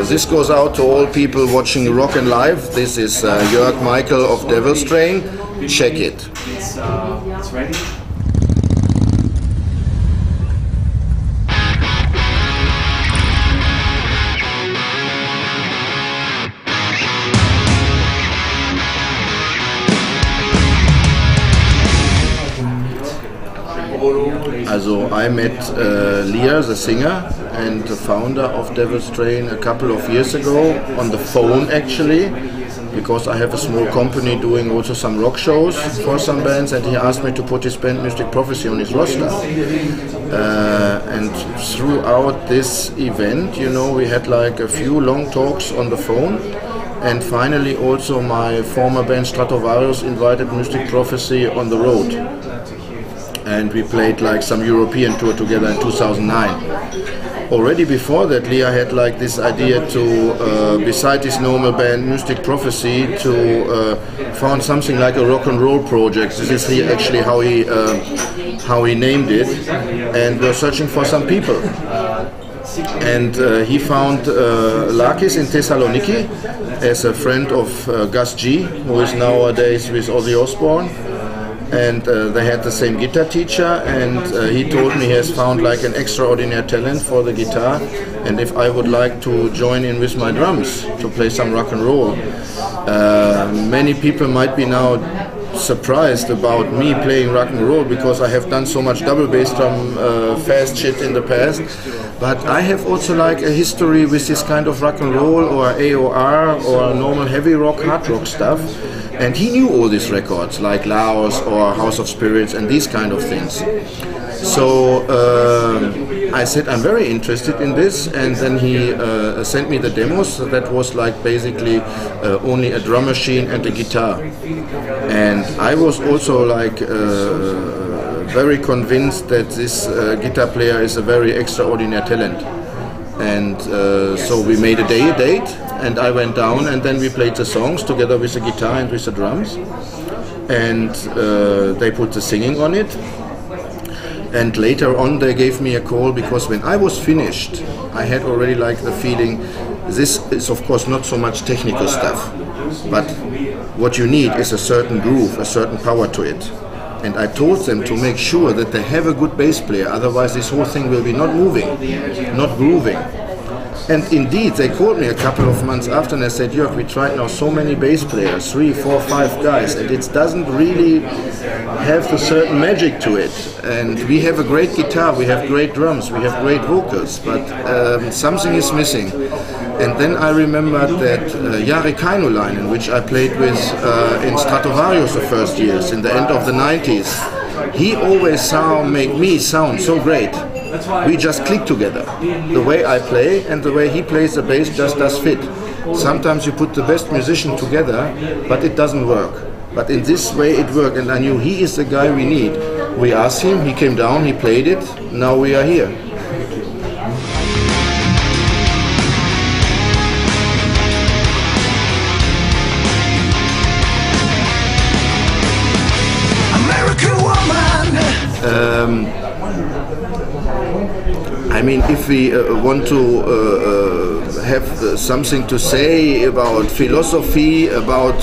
This goes out to all people watching Rock and Live. This is Jörg Michael of Devil's Train. Check it. It's ready. Also I met Leah, the singer and the founder of Devil's Train, a couple of years ago on the phone actually, because I have a small company doing also some rock shows for some bands, and he asked me to put his band Mystic Prophecy on his roster. And throughout this event, you know, we had like a few long talks on the phone. And finally also my former band Stratovarius invited Mystic Prophecy on the road. And we played like some European tour together in 2009. Already before that, Leah had like this idea to, beside his normal band Mystic Prophecy, to found something like a rock and roll project. This is actually how he named it. And we're searching for some people. And he found Lakis in Thessaloniki as a friend of Gus G, who is nowadays with Ozzy Osbourne. And they had the same guitar teacher, and he told me he has found like an extraordinary talent for the guitar, and if I would like to join in with my drums to play some rock and roll. Many people might be now surprised about me playing rock and roll because I have done so much double bass drum fast shit in the past, but I have also like a history with this kind of rock and roll or AOR or normal heavy rock, hard rock stuff. And he knew all these records, like Laos or House of Spirits and these kind of things. So I said, I'm very interested in this, and then he sent me the demos. That was like basically only a drum machine and a guitar. And I was also like very convinced that this guitar player is a very extraordinary talent. And so we made a date, and I went down, and then we played the songs together with the guitar and with the drums, and they put the singing on it. And later on they gave me a call, because when I was finished I had already like the feeling, this is of course not so much technical stuff, but what you need is a certain groove, a certain power to it. And I told them to make sure that they have a good bass player, otherwise this whole thing will be not moving, not grooving. And indeed, they called me a couple of months after and they said, Jörg, we tried now so many bass players, 3, 4, 5 guys, and it doesn't really have a certain magic to it. And we have a great guitar, we have great drums, we have great vocals, but something is missing. And then I remembered that Jari Kainulainen, which I played with in Stratovarius the first years, in the end of the 90s, he always made me sound so great. We just click together. The way I play and the way he plays the bass just does fit. Sometimes you put the best musician together, but it doesn't work. But in this way it worked, and I knew he is the guy we need. We asked him, he came down, he played it, now we are here. I mean, if we want to have something to say about philosophy, about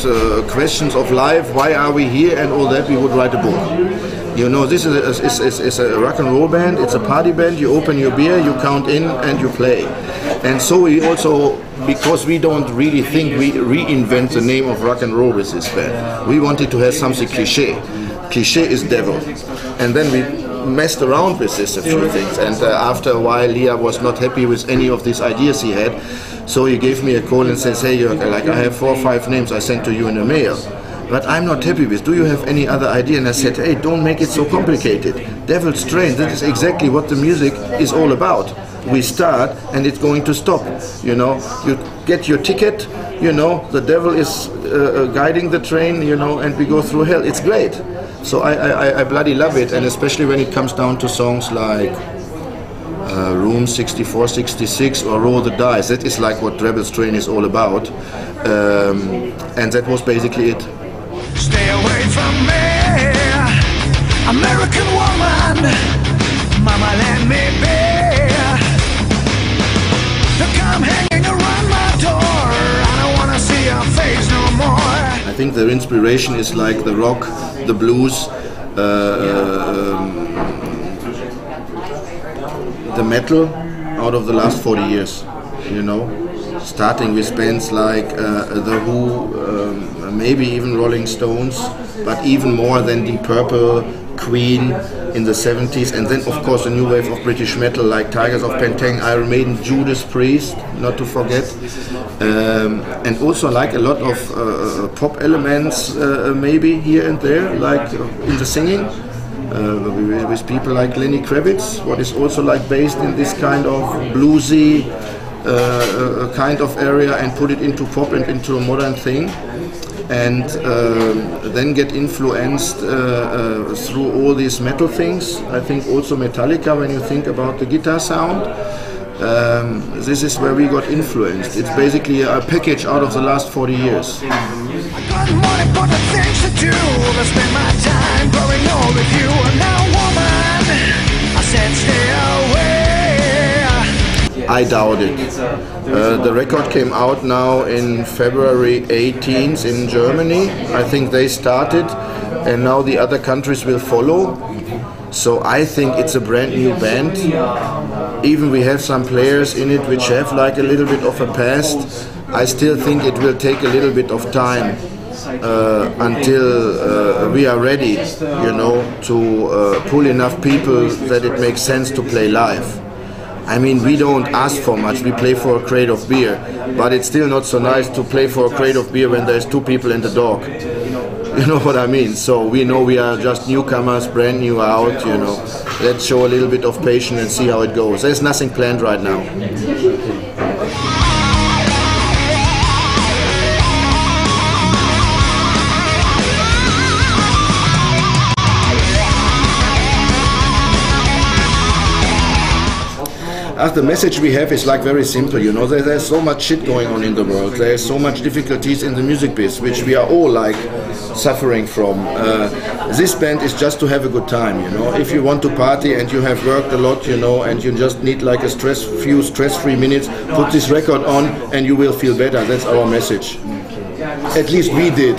questions of life, why are we here and all that, we would write a book. You know, this is a rock and roll band, it's a party band, you open your beer, you count in and you play. And so we also, because we don't really think we reinvent the name of rock and roll with this band, we wanted to have something cliché. Cliché is devil. And then we messed around with this a few things, and after a while Leah was not happy with any of these ideas he had, so he gave me a call and says, hey Jörg, like I have 4 or 5 names I sent to you in a mail, but I'm not happy with, do you have any other idea? And I said, hey, don't make it so complicated. Devil's Train, that is exactly what the music is all about. We start and it's going to stop, you know, you get your ticket, you know, the devil is guiding the train, you know, and we go through hell. It's great. So I bloody love it, and especially when it comes down to songs like Room 64, 66 or Roll the Dice. That is like what Devil's Train is all about, and that was basically it. Stay away from me, American woman, mama let me be. Look, I'm hanging around my think their inspiration is like the rock, the blues, the metal out of the last 40 years, you know, starting with bands like The Who, maybe even Rolling Stones, but even more than Deep Purple, Queen in the 70s, and then of course a new wave of British metal like Tigers of Pentang, Iron Maiden, Judas Priest, not to forget, and also like a lot of pop elements maybe here and there, like in the singing. With people like Lenny Kravitz, what is also like based in this kind of bluesy kind of area, and put it into pop and into a modern thing, and then get influenced through all these metal things. I think also Metallica, when you think about the guitar sound, this is where we got influenced. It's basically a package out of the last 40 years. I got more important things to do than spend my time growing old with you. And now, woman, I said stay away. I doubt it. The record came out now in February 18th in Germany. I think they started, and now the other countries will follow. So I think it's a brand new band. Even we have some players in it which have like a little bit of a past. I still think it will take a little bit of time until we are ready, you know, to pull enough people that it makes sense to play live. I mean, we don't ask for much, we play for a crate of beer, but it's still not so nice to play for a crate of beer when there's 2 people and a dog. You know what I mean? So we know we are just newcomers, brand new out, you know. Let's show a little bit of patience and see how it goes. There's nothing planned right now. The message we have is like very simple, you know. There's so much shit going on in the world. There's so much difficulties in the music biz, which we are all like suffering from. This band is just to have a good time, you know. If you want to party and you have worked a lot, you know, and you just need like a few stress-free minutes, put this record on and you will feel better. That's our message. At least we did.